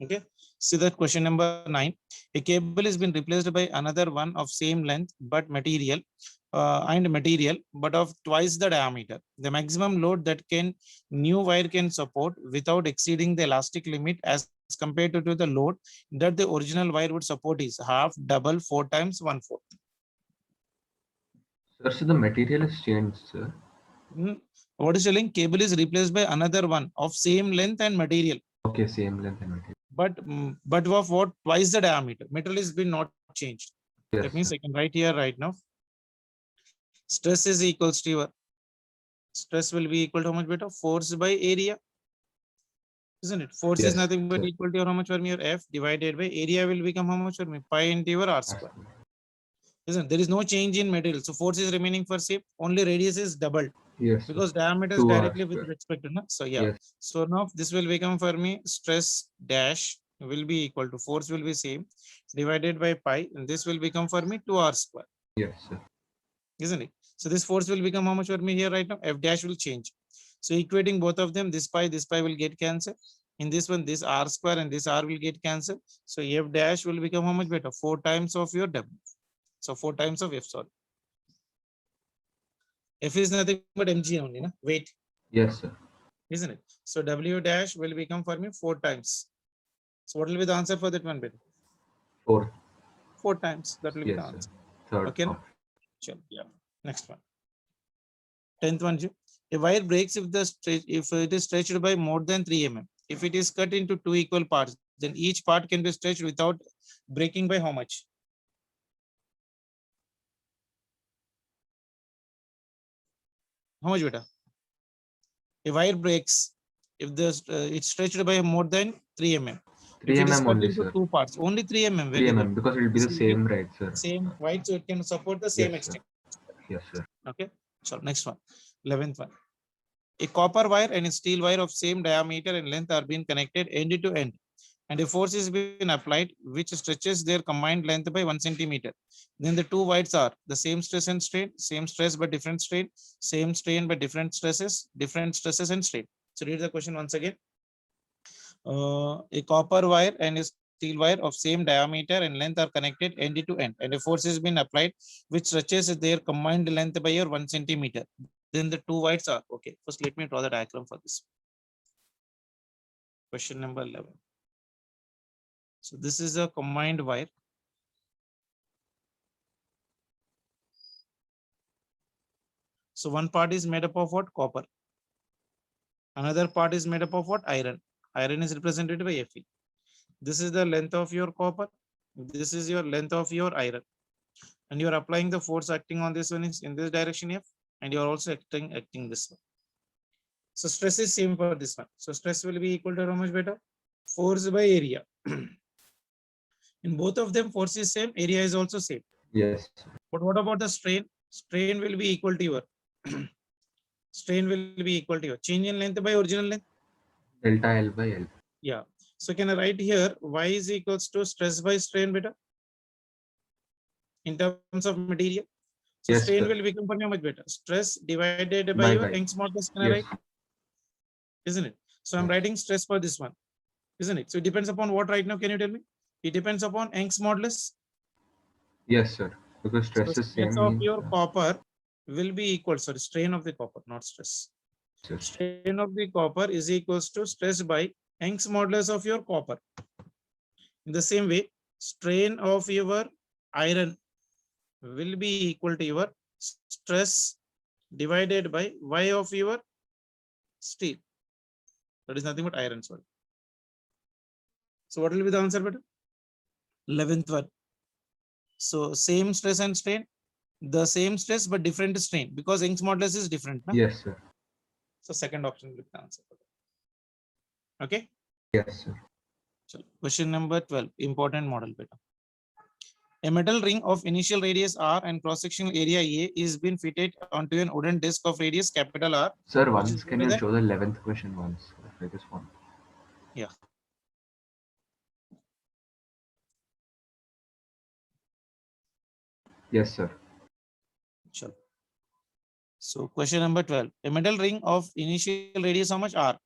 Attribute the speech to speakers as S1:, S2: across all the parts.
S1: Okay, see that question number 9. A cable has been replaced by another one of same length but material but of twice the diameter. The maximum load that can new wire can support without exceeding the elastic limit as compared to the load that the original wire would support is half, double, 4 times, 1/4.
S2: Sir, so the material is changed, sir.
S1: What is telling? Cable is replaced by another one of same length and material.
S2: Okay, same length and material.
S1: But of what? Twice the diameter. Material has been not changed. That
S2: Yes,
S1: means I
S2: sir.
S1: can write here right now. Stress is equals to your stress will be equal to how much beta? Force by area. Isn't it? Force is
S2: Yes,
S1: nothing but
S2: sir.
S1: equal to your how much for me? Your F divided by area will become how much for me? Pi into your R square. Isn't there is no change in material. So force is remaining for same. Only radius is doubled.
S2: Yes,
S1: Because
S2: sir.
S1: diameter is
S2: 2R
S1: directly with
S2: square.
S1: respect to, no? So yeah.
S2: Yes.
S1: So now this will become for me stress dash will be equal to force will be same divided by pi, and this will become for me 2R square.
S2: Yes, sir.
S1: Isn't it? So this force will become how much for me here right now? F dash will change. So equating both of them, this pi will get cancelled. In this one, this R square and this R will get cancelled. So F dash will become how much better? 4 times of your W. So 4 times of F, sorry. F is nothing but mg only, na? Weight.
S2: Yes, sir.
S1: Isn't it? So W dash will become for me 4 times. So what will be the answer for that one bit?
S2: 4.
S1: 4 times. That will be the
S2: Yes, sir.
S1: answer.
S2: Third
S1: Okay.
S2: option.
S1: Sure. Yeah. Next one. 10th one. A wire breaks if it is stretched by more than 3 mm. If it is cut into 2 equal parts, then each part can be stretched without breaking by how much? How much beta? A wire breaks if it's stretched by more than 3 mm.
S2: 3
S1: If it is
S2: mm
S1: cut
S2: only,
S1: into
S2: sir.
S1: 2 parts, only 3 mm.
S2: 3
S1: Very good.
S2: mm because it will be the same, right, sir?
S1: Same, right? So it can support the
S2: Yes,
S1: same
S2: sir.
S1: extent.
S2: Yes, sir.
S1: Okay. So next one, 11th one. A copper wire and a steel wire of same diameter and length are being connected end to end, and a force is being applied which stretches their combined length by 1 centimeter. Then the two wires are the same stress and strain, same stress but different strain, same strain but different stresses and strain. So read the question once again. A copper wire and a steel wire of same diameter and length are connected end to end, and a force has been applied which stretches their combined length by your 1 centimeter. Then the two wires are okay. First, let me draw the diagram for this. Question number 11. So this is a combined wire. So one part is made up of what? Copper. Another part is made up of what? Iron. Iron is represented by Fe. This is the length of your copper. This is your length of your iron. And you are applying the force acting on this one is in this direction F, and you are also acting this one. So stress is same for this one. So stress will be equal to how much better? Force by area. In both of them, force is same, area is also same.
S2: Yes.
S1: But what about the strain? Strain will be equal to your strain will be equal to your change in length by original length.
S2: Delta L by L.
S1: Yeah. So can I write here y is equals to stress by strain beta in terms of material? So
S2: Yes,
S1: strain
S2: sir.
S1: will become how much better? Stress divided by
S2: By
S1: your
S2: by.
S1: Young's modulus. Can I
S2: Yes.
S1: write? Isn't it? So I'm
S2: Yes.
S1: writing stress for this one. Isn't it? So it depends upon what right now? Can you tell me? It depends upon Young's modulus.
S2: Yes, sir. Because
S1: So
S2: stress is
S1: stress
S2: same
S1: of
S2: means.
S1: your copper will be equal. Sorry, strain of the copper, not stress.
S2: Sir.
S1: Strain of the copper is equals to stress by Young's modulus of your copper. In the same way, strain of your iron will be equal to your stress divided by y of your steel. That is nothing but iron. Sorry. So what will be the answer, better? 11th one. So same stress and strain, the same stress but different strain because Young's modulus is different. Na?
S2: Yes, sir.
S1: So second option will be the answer. Okay.
S2: Yes, sir.
S1: So question number 12. Important model beta. A metal ring of initial radius R and cross-sectional area A is been fitted onto an wooden disc of radius capital R.
S2: Sir,
S1: Which is
S2: once can
S1: greater
S2: you
S1: than?
S2: show the 11th question once? I just want.
S1: Yeah.
S2: Yes, sir.
S1: Sure. So question number 12. A metal ring of initial radius how much R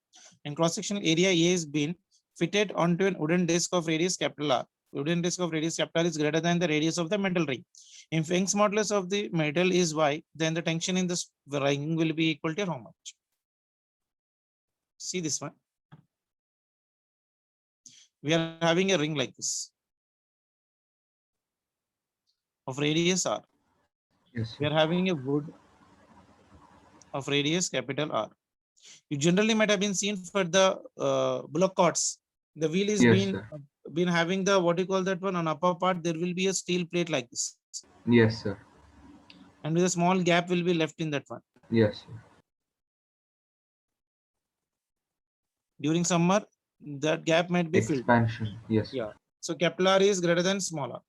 S1: and cross-sectional area A is been fitted onto an wooden disc of radius capital R. Wooden disc of radius capital R is greater than the radius of the metal ring. If Young's modulus of the metal is Y, then the tension in this ring will be equal to how much? See this one. We are having a ring like this of radius R.
S2: Yes,
S1: We
S2: sir.
S1: are having a wood of radius capital R. You generally might have been seen for the bullock carts. The wheel is
S2: Yes, sir.
S1: been having the, what do you call that one, on upper part there will be a steel plate like this,
S2: Yes, sir.
S1: and with a small gap will be left in that one.
S2: Yes, sir.
S1: During summer that gap might be filled.
S2: Expansion. Yes,
S1: Yeah.
S2: sir.
S1: So capital R is greater than smaller.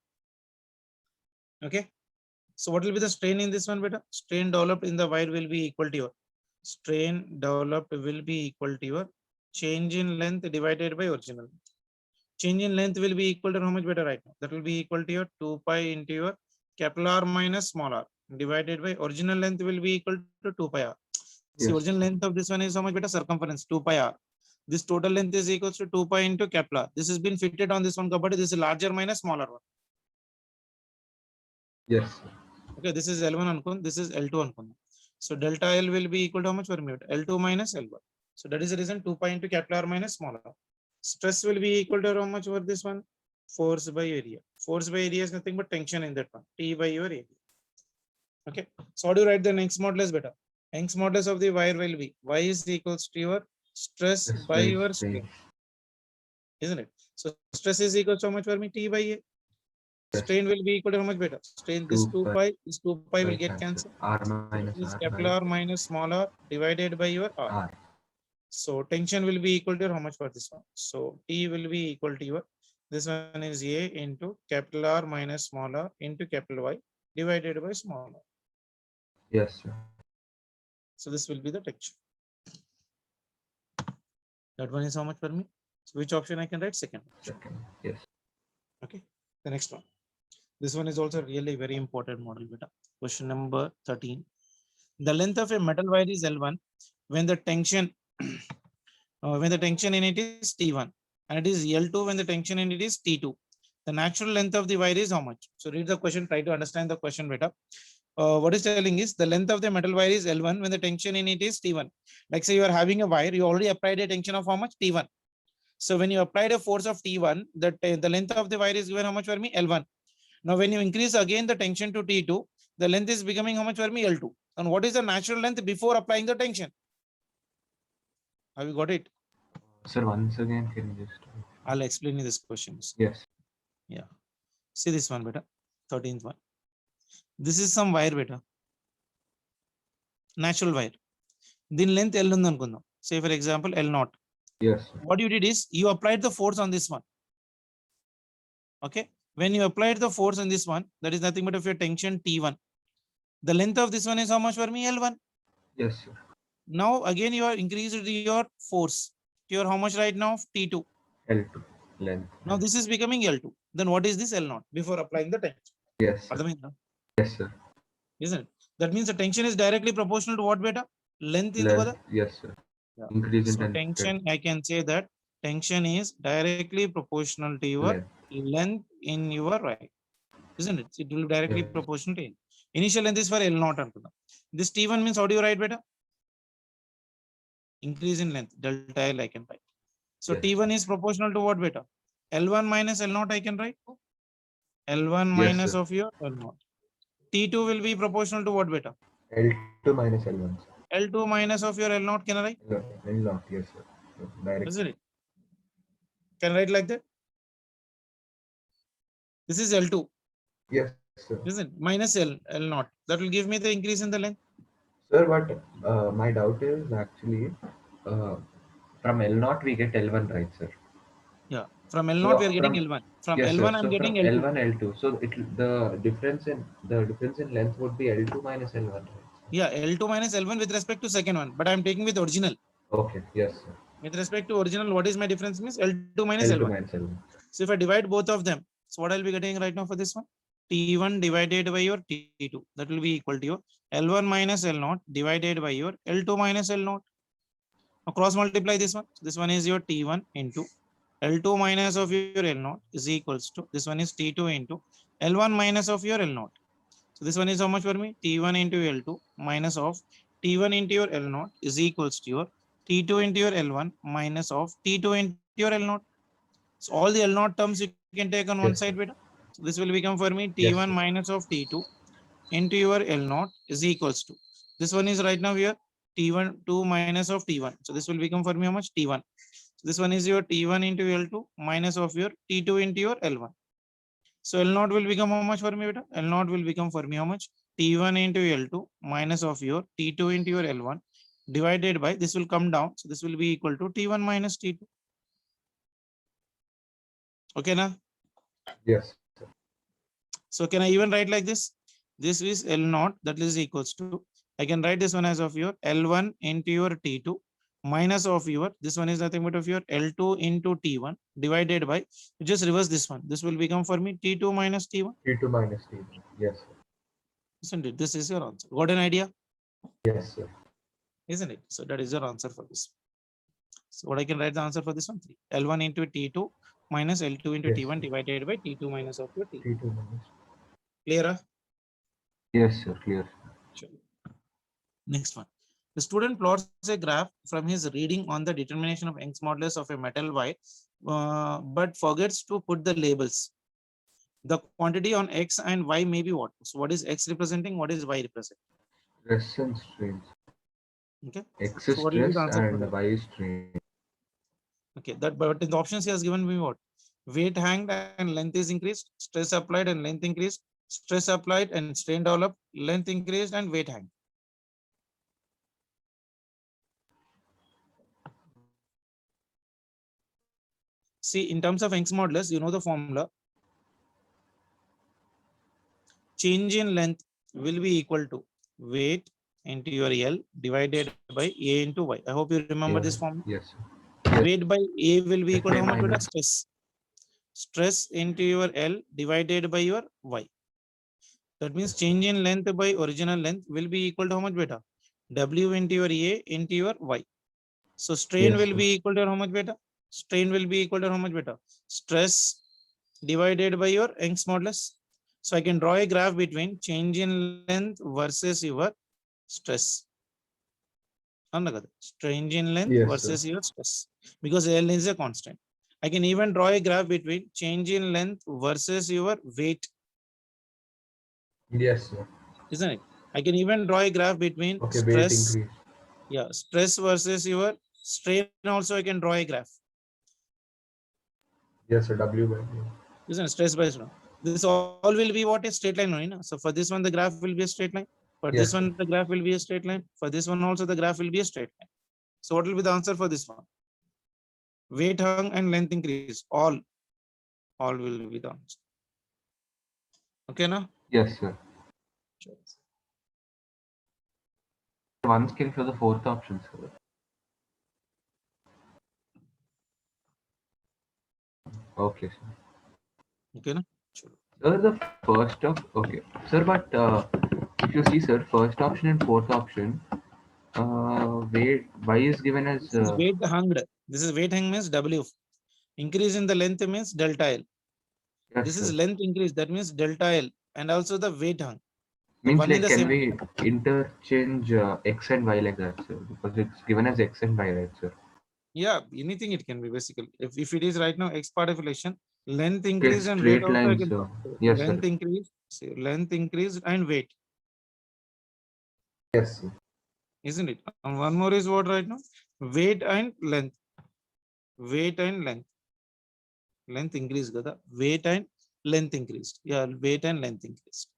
S1: Okay. So what will be the strain in this one, beta? Strain developed in the wire will be equal to your strain developed will be equal to your change in length divided by original. Change in length will be equal to how much, beta, right now? That will be equal to your 2 pi into your capital R minus small r divided by original length will be equal to 2 pi r. See,
S2: Yes,
S1: original
S2: sir.
S1: length of this one is how much, beta? Circumference 2 pi r. This total length is equals to 2 pi into capital R. This has been fitted on this one, but this is larger minus smaller one.
S2: Yes, sir.
S1: Okay, this is L1 ankun, this is L2 ankun. So delta L will be equal to how much per meter? L2 minus L1. So that is the reason 2 pi into capital R minus smaller r. Stress will be equal to how much over this one? Force by area. Force by area is nothing but tension in that one. T by your area. Okay. So how do you write the Young's modulus, beta? Young's modulus of the wire will be Y is equals to your stress
S2: Yes,
S1: by your
S2: strain.
S1: strain, isn't it? So stress is equal to how much for me? T by A.
S2: Yes.
S1: Strain will be equal to how much, beta? Strain, this 2 pi, this 2 pi will get cancelled.
S2: R minus
S1: This is
S2: R
S1: capital
S2: by
S1: R minus small r divided by your R.
S2: R.
S1: So tension will be equal to how much for this one? So T will be equal to your, this one is A into capital R minus small r into capital Y divided by small r.
S2: Yes, sir.
S1: So this will be the tension. That one is how much for me? So which option I can write? Second.
S2: Second. Yes.
S1: Okay. The next one. This one is also really very important model, beta. Question number 13. The length of a metal wire is L1 when the tension in it is T1, and it is L2 when the tension in it is T2. The natural length of the wire is how much? So read the question, try to understand the question, beta. What is telling is the length of the metal wire is L1 when the tension in it is T1. Like say you are having a wire, you already applied a tension of how much? T1. So when you applied a force of T1, the length of the wire is given how much for me? L1. Now when you increase again the tension to T2, the length is becoming how much for me? L2. And what is the natural length before applying the tension? Have you got it?
S2: Sir, once again, can you just?
S1: I'll explain you this questions.
S2: Yes.
S1: Yeah. See this one, beta. 13th one. This is some wire, beta. Natural wire. Din length L undanukundaam. Say for example L0.
S2: Yes, sir.
S1: What you did is you applied the force on this one. Okay. When you applied the force on this one, that is nothing but of your tension T1. The length of this one is how much for me? L1.
S2: Yes, sir.
S1: Now again you are increased your force. Your how much right now? T2.
S2: L2 length.
S1: Now this is becoming L2. Then what is this L0 before applying the tension?
S2: Yes, sir. Yes, sir.
S1: Isn't it? That means the tension is directly proportional to what, beta? Length into
S2: Length. Yes, sir.
S1: yeah.
S2: Increase in
S1: So tension, I can say that tension is directly proportional to your length in your right. Isn't it? It will be directly proportional to it. Initial length is for L0. This T1 means how do you write, beta? Increase in length, delta L I can write. So
S2: Yes.
S1: T1 is proportional to what, beta? L1 minus L0 I can write. L1
S2: Yes,
S1: minus
S2: sir.
S1: of your L0. T2 will be proportional to what, beta?
S2: L2 minus L1.
S1: L2 minus of your L0 can I write?
S2: L0, yes, sir. Direct.
S1: Isn't it? Can I write like that? This is L2.
S2: Yes, sir.
S1: Isn't it? Minus L0. That will give me the increase in the length.
S2: Sir, but my doubt is actually from L0 we get L1, right, sir?
S1: Yeah. From L0 we are getting L1. From
S2: yes,
S1: L1
S2: sir.
S1: I'm
S2: So
S1: getting
S2: from
S1: L2.
S2: L1, L2. So the difference in length would be L2 minus L1, right?
S1: Yeah, L2 minus L1 with respect to second one, but I'm taking with original.
S2: Okay. Yes, sir.
S1: With respect to original, what is my difference? Means L2 minus
S2: L2
S1: L1.
S2: minus L1.
S1: So if I divide both of them, so what I'll be getting right now for this one? T1 divided by your T2. That will be equal to your L1 minus L0 divided by your L2 minus L0. Now cross multiply this one. So this one is your T1 into L2 minus of your L0 is equals to, this one is T2 into L1 minus of your L0. So this one is how much for me? T1 into L2 minus of T1 into your L0 is equals to your T2 into your L1 minus of T2 into your L0. So all the L0 terms you can take on one
S2: Yes,
S1: side,
S2: sir.
S1: beta. So this will become for me
S2: Yes,
S1: T1
S2: sir.
S1: minus of T2 into your L0 is equals to, this one is right now here T1 2 minus of T1. So this will become for me how much? T1. So this one is your T1 into L2 minus of your T2 into your L1. So L0 will become how much for me, beta? L0 will become for me how much? T1 into L2 minus of your T2 into your L1 divided by, this will come down. So this will be equal to T1 minus T2. Okay, now.
S2: Yes, sir.
S1: So can I even write like this? This is L0 that is equals to, I can write this one as of your L1 into your T2 minus of your, this one is nothing but of your L2 into T1 divided by, just reverse this one. This will become for me T2 minus T1.
S2: T2 minus T1. Yes, sir.
S1: Isn't it? This is your answer. Got an idea?
S2: Yes, sir.
S1: Isn't it? So that is your answer for this. So what I can write the answer for this one? 3. L1 into T2 minus L2 into
S2: Yes,
S1: T1
S2: sir.
S1: divided by T2 minus of your T.
S2: T2 minus.
S1: Clear?
S2: Yes, sir. Clear.
S1: Sure. Next one. The student plots a graph from his reading on the determination of Young's modulus of a metal wire, but forgets to put the labels. The quantity on X and Y may be what? So what is X representing? What is Y representing?
S2: Resistance strains.
S1: Okay.
S2: X
S1: So
S2: is
S1: what will be the
S2: stress
S1: answer for
S2: and
S1: that?
S2: Y is strain.
S1: Okay. That, but in the options he has given me what? Weight hanged and length is increased, stress applied and length increased, stress applied and strain developed, length increased and weight hanged. See, in terms of Young's modulus, you know the formula. Change in length will be equal to weight into your L divided by A into Y. I hope you remember this formula.
S2: Yes, sir.
S1: Weight by A will be equal to
S2: FA
S1: how much?
S2: minus.
S1: Stress. Stress into your L divided by your Y. That means change in length by original length will be equal to how much, beta? W into your A into your Y. So strain
S2: Yes,
S1: will
S2: sir.
S1: be equal to how much, beta? Strain will be equal to how much, beta? Stress divided by your Young's modulus. So I can draw a graph between change in length versus your stress. Change in length
S2: Yes,
S1: versus
S2: sir.
S1: your stress, because L is a constant. I can even draw a graph between change in length versus your weight,
S2: Yes, sir.
S1: isn't it? I can even draw a graph between
S2: Okay, weight
S1: stress,
S2: increase.
S1: yeah, stress versus your strain. Also, I can draw a graph.
S2: Yes, sir. W by A.
S1: Isn't it? Stress by strain. This all will be what? A straight line only. No? So for this one, the graph will be a straight line. For
S2: Yes,
S1: this
S2: sir.
S1: one, the graph will be a straight line. For this one also, the graph will be a straight line. So what will be the answer for this one? Weight hung and length increase. All will be the answer. Okay, now?
S2: Yes, sir. Once can for the fourth option, sir. Okay, sir.
S1: Okay, na? Sure.
S2: Sir, the first of okay, sir. But if you see, sir, first option and fourth option, weight Y is given as
S1: This is weight hanged. This is weight hang means W. Increase in the length means delta L.
S2: yes,
S1: This is
S2: sir.
S1: length increase. That means delta L. And also the weight hung. The
S2: Means
S1: one in
S2: like
S1: the
S2: can
S1: same.
S2: we interchange X and Y like that, sir? Because it's given as X and Y, right, sir?
S1: Yeah, anything it can be basically. If it is right now X part of relation, length
S2: Okay,
S1: increase and weight
S2: straight
S1: also I
S2: lines,
S1: can
S2: sir.
S1: draw. So
S2: Yes, sir.
S1: length increase, see, length increase and weight,
S2: Yes, sir.
S1: isn't it? And one more is what right now? Weight and length. Weight and length. Length increase, gada. Weight and length increased. Yeah, weight and length increased.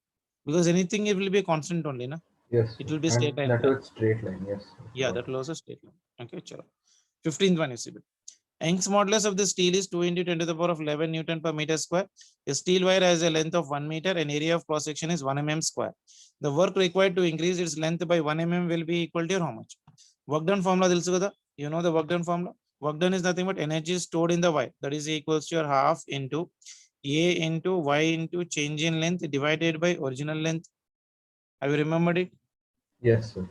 S1: Because anything it will be a constant only, na?
S2: Yes,
S1: It
S2: sir.
S1: will be
S2: And
S1: straight line.
S2: that was straight line. Yes, sir.
S1: Yeah,
S2: Got
S1: that
S2: it.
S1: will also straight line. Okay, chalo. 15th one is Young's modulus of the steel is 2 into 10 to the power of 11 Newton per meter square. A steel wire has a length of 1 meter and area of cross section is 1 mm square. The work required to increase its length by 1 mm will be equal to how much? Work done formula తెలుసు కదా? You know the work done formula? Work done is nothing but energy stored in the wire. That is equals to your half into A into Y into change in length divided by original length. Have you remembered it?
S2: Yes, sir.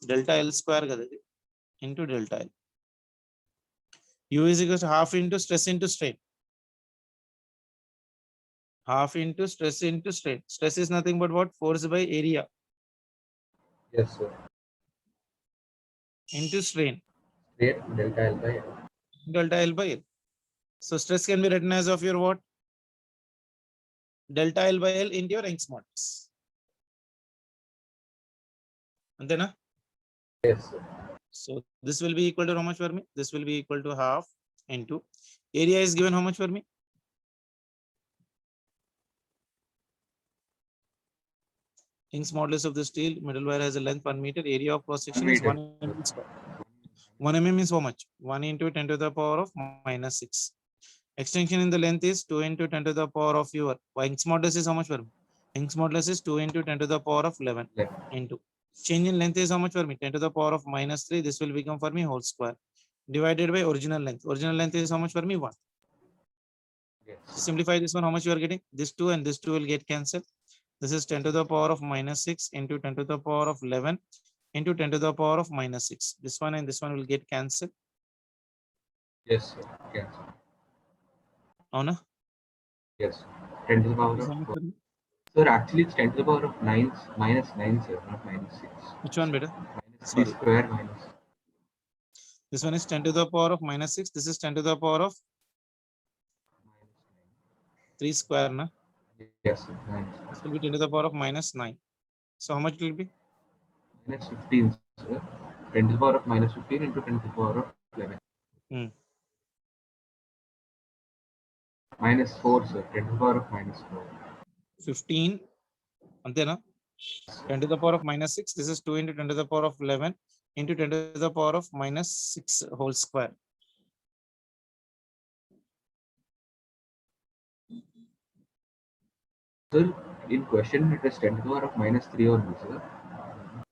S1: Delta L square kada ఇది into delta L. U is equal to half into stress into strain. Half into stress into strain. Stress is nothing but what? Force by area
S2: Yes, sir.
S1: into strain.
S2: Straight delta L by L.
S1: Delta L by L. So stress can be written as of your what? Delta L by L into your Young's modulus. And then,
S2: Yes, sir.
S1: so this will be equal to how much for me? This will be equal to half into area is given how much for me? Young's modulus of the steel middle wire has a length 1 meter. Area of cross section is 1 mm square. 1 mm is how much? 1 into 10 to the power of minus 6. Extension in the length is 2 into 10 to the power of your Young's modulus is how much for me? Young's modulus is 2 into 10 to the power of 11 into change in length is how much for me? 10 to the power of minus 3. This will become for me whole square divided by original length. Original length is how much for me? 1.
S2: Yes.
S1: Simplify this one. How much you are getting? This 2 and this 2 will get cancelled. This is 10 to the power of minus 6 into 10 to the power of 11 into 10 to the power of minus 6. This one and this one will get cancelled.
S2: Yes, sir. Yes.
S1: Oh no?
S2: Yes. 10 to the power
S1: This
S2: of
S1: one is
S2: 4.
S1: for me.
S2: Sir, actually it's 10 to the power of 9 minus 9, sir, not minus 6.
S1: Which one better?
S2: Minus 3
S1: Sorry.
S2: square minus.
S1: This one is 10 to the power of minus 6. This is 10 to the power of 3 square. Na?
S2: Yes, sir. 9.
S1: This will be 10 to the power of minus 9. So how much it will be?
S2: Minus 15, sir. 10 to the power of minus 15 into 10 to the power of 11.
S1: Hmm.
S2: Minus 4, sir. 10 to the power of minus 4.
S1: 15. Antena? 10 to the power of minus 6. This is 2 into 10 to the power of 11 into 10 to the power of minus 6 whole square.
S2: Sir, in question it is 10 to the power of minus 3 only, sir.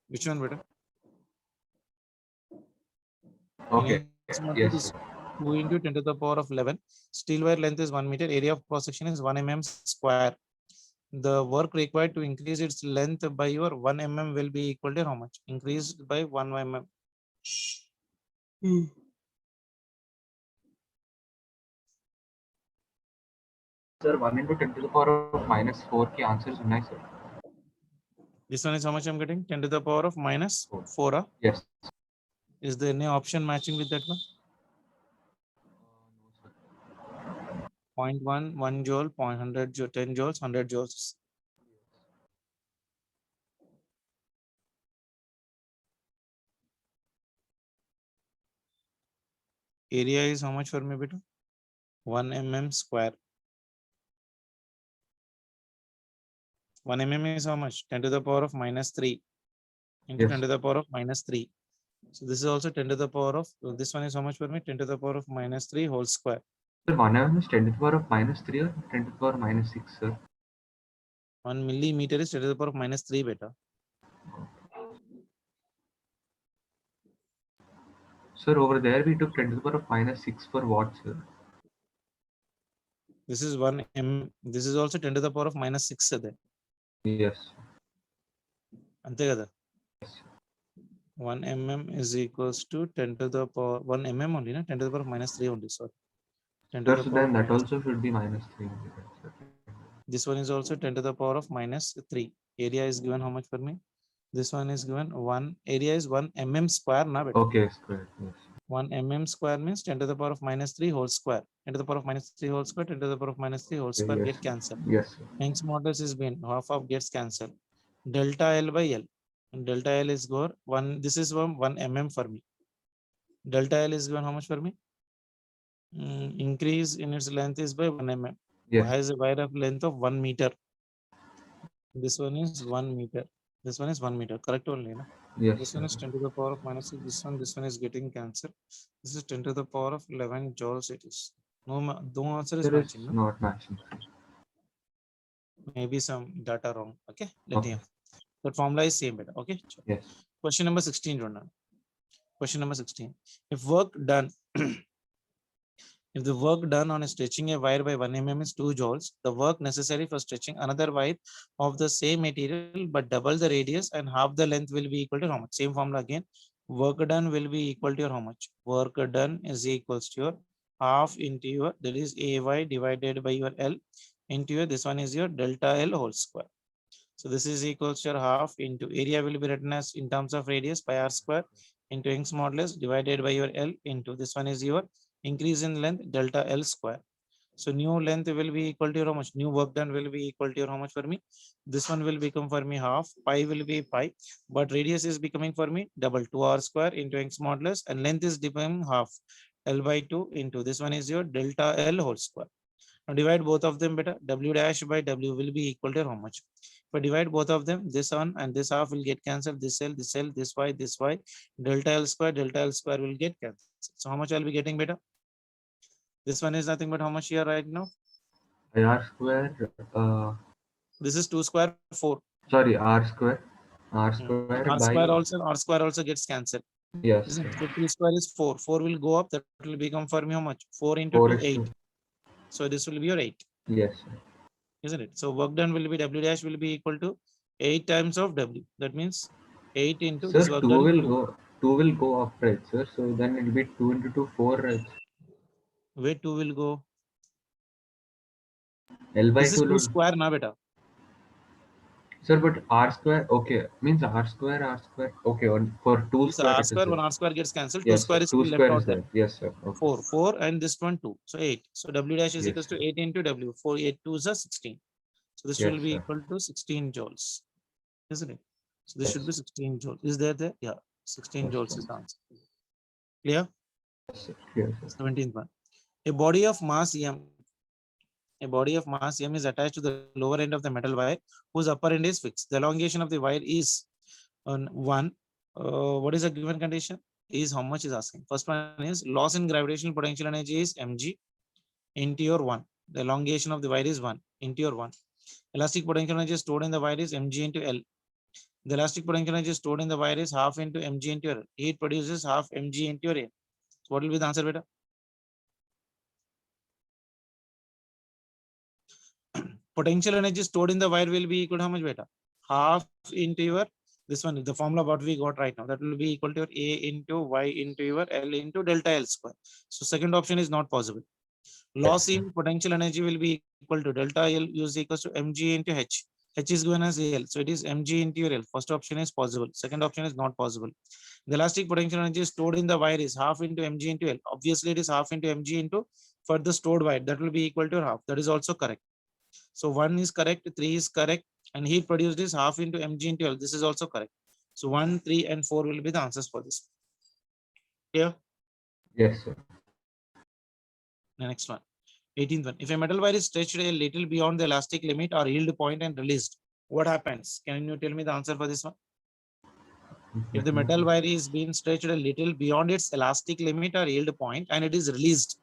S1: Which one better?
S2: Okay.
S1: Young's
S2: Yes,
S1: modulus is
S2: sir.
S1: 2 into 10 to the power of 11. Steel wire length is 1 meter. Area of cross section is 1 mm square. The work required to increase its length by your 1 mm will be equal to how much? Increased by 1 mm.
S2: Sir, 1 into 10 to the power of minus 4 की answers ఉన్నాయి, sir.
S1: This one is how much I'm getting? 10 to the power of minus 4.
S2: Yes.
S1: Is there any option matching with that one? 0.1, 1 joule, 0.100 joule, 10 joules, 100 joules. Area is how much for me, beta? 1 mm square. 1 mm is how much? 10 to the power of minus 3 into
S2: Yes.
S1: 10 to the power of minus 3. So this is also 10 to the power of, so this one is how much for me? 10 to the power of minus 3 whole square.
S2: Sir, 1 mm is 10 to the power of minus 3 or 10 to the power of minus 6, sir?
S1: 1 millimeter is 10 to the power of minus 3 beta.
S2: Sir, over there we took 10 to the power of minus 6 for what, sir?
S1: This is 1 mm. This is also 10 to the power of minus 6.
S2: Yes.
S1: Ante kada? 1 mm is equals to 10 to the power 1 mm only, na? 10 to the power of minus 3 only. Sorry. 10 to
S2: Sir,
S1: the
S2: so
S1: power
S2: then
S1: of
S2: that
S1: minus,
S2: also should be minus 3. Sir.
S1: this one is also 10 to the power of minus 3. Area is given how much for me? This one is given 1. Area is 1 mm square. Na, beta.
S2: Okay, square. Yes.
S1: 1 mm square means 10 to the power of minus 3 whole square. 10 to the power of minus 3 whole square, 10 to the power of minus 3 whole square
S2: Yes.
S1: get cancelled.
S2: Yes, sir.
S1: Young's modulus is been half of gets cancelled. Delta L by L. And delta L is go 1. This is 1 mm for me. Delta L is given how much for me? Increase in its length is by 1 mm.
S2: Yes.
S1: Has a wire of length of 1 meter. This one is 1 meter. This one is 1 meter. Correct only, na?
S2: Yes.
S1: This one is 10 to the power of minus 6. This one is getting cancelled. This is 10 to the power of 11 joules. It is no answer is
S2: Sir,
S1: matching.
S2: it's
S1: No?
S2: not matching.
S1: Maybe some data wrong. Okay, let
S2: Okay.
S1: me. That formula is same better. Okay.
S2: Yes.
S1: Question number 16, Rona. Question number 16. If work done, if the work done on stretching a wire by 1 mm is 2 joules, the work necessary for stretching another wire of the same material but double the radius and half the length will be equal to how much? Same formula again. work done will be equal to your how much? Work done is equals to your half into your, that is Ay divided by your L into your, this one is your delta L whole square. So this is equals to your half into, area will be written as in terms of radius pi r square into Young's modulus divided by your L into, this one is your increase in length delta L square. So new length will be equal to your how much? New work done will be equal to your how much for me? This one will become for me half, pi will be pi, but radius is becoming for me double 2r square into Young's modulus, and length is becoming half, L by 2 into, this one is your delta L whole square. Now divide both of them better. W dash by W will be equal to how much? If I divide both of them, this one and this half will get cancelled. This L, this Y, delta L square will get cancelled. So how much I'll be getting better? This one is nothing but how much here right now?
S2: R square.
S1: This is 2 square 4.
S2: Sorry, R square. R
S1: Hmm.
S2: square
S1: R
S2: by.
S1: square also gets cancelled.
S2: Yes.
S1: Isn't it? So 2 square is 4. 4 will go up. That will become for me how much? 4 into
S2: 4
S1: 2,
S2: is
S1: 8.
S2: 2.
S1: So this will be your 8.
S2: Yes. Sir.
S1: Isn't it? So work done will be W dash will be equal to 8 times of W. That means 8 into
S2: Sir,
S1: this work
S2: 2
S1: done is
S2: will
S1: 2.
S2: go. 2 will go up, right, sir? So then it'll be 2 into 2, 4, right?
S1: Where 2 will go?
S2: L by
S1: This is
S2: 2
S1: 2
S2: will.
S1: square now beta.
S2: Sir, but R square, okay, means R square. Okay, for 2
S1: This
S2: square
S1: R
S2: it is
S1: square,
S2: there.
S1: 1 R square gets cancelled. 2
S2: Yes, sir.
S1: square is
S2: 2
S1: still left
S2: square
S1: out
S2: is
S1: there.
S2: there. Yes, sir. Okay.
S1: 4 and this one 2. So 8. So W dash is
S2: Yes,
S1: equals to
S2: sir.
S1: 8 into W. 4, 8, 2 is a 16. So this
S2: Yes,
S1: will be
S2: sir.
S1: equal to 16 joules. Isn't it? So this
S2: Yes.
S1: should be 16 joules. Is there? Yeah. 16
S2: Yes,
S1: joules
S2: sir.
S1: is the answer. Clear?
S2: Yes, sir. Yes, sir.
S1: 17th one. A body of mass M. A body of mass M is attached to the lower end of the metal wire whose upper end is fixed. The elongation of the wire is on 1. What is the given condition? Is how much is asking. First one is loss in gravitational potential energy is mg into your 1. The elongation of the wire is 1 into your 1. Elastic potential energy stored in the wire is mg into L. The elastic potential energy stored in the wire is half into mg into L. Heat produces half mg into your A. So what will be the answer, beta? Potential energy stored in the wire will be equal to how much, beta? Half into your, this one, the formula what we got right now, that will be equal to your A into Y into your L into delta L square. So second option is not possible. Loss in potential energy will be equal to delta L is equals to mg into H. H is given as L. So it is mg into your L. First option is possible. Second option is not possible. The elastic potential energy stored in the wire is half into mg into L. Obviously, it is half into mg into for the stored wire. That will be equal to half. That is also correct. So 1 is correct, 3 is correct, and heat produced is half into mg into L. This is also correct. So 1, 3, and 4 will be the answers for this. Clear?
S2: Yes, sir.
S1: The next one. 18th one. If a metal wire is stretched a little beyond the elastic limit or yield point and released, what happens? Can you tell me the answer for this one? If the metal wire is being stretched a little beyond its elastic limit or yield point and it is released,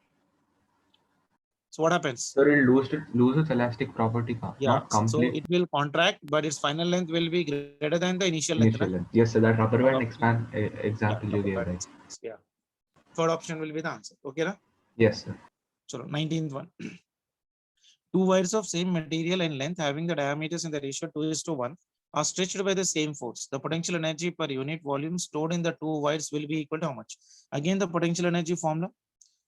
S1: so what happens?
S2: Sir, it'll lose its elastic property,
S1: Yeah,
S2: not
S1: so
S2: complete.
S1: it will contract, but its final length will be greater than the initial length.
S2: Initial length. Yes, sir. That rubber band expand
S1: Yeah,
S2: example you gave, right?
S1: yeah. Third option will be the answer. Okay, na?
S2: Yes, sir.
S1: So 19th one. Two wires of same material and length having the diameters in the ratio 2:1 are stretched by the same force. The potential energy per unit volume stored in the two wires will be equal to how much? Again, the potential energy formula.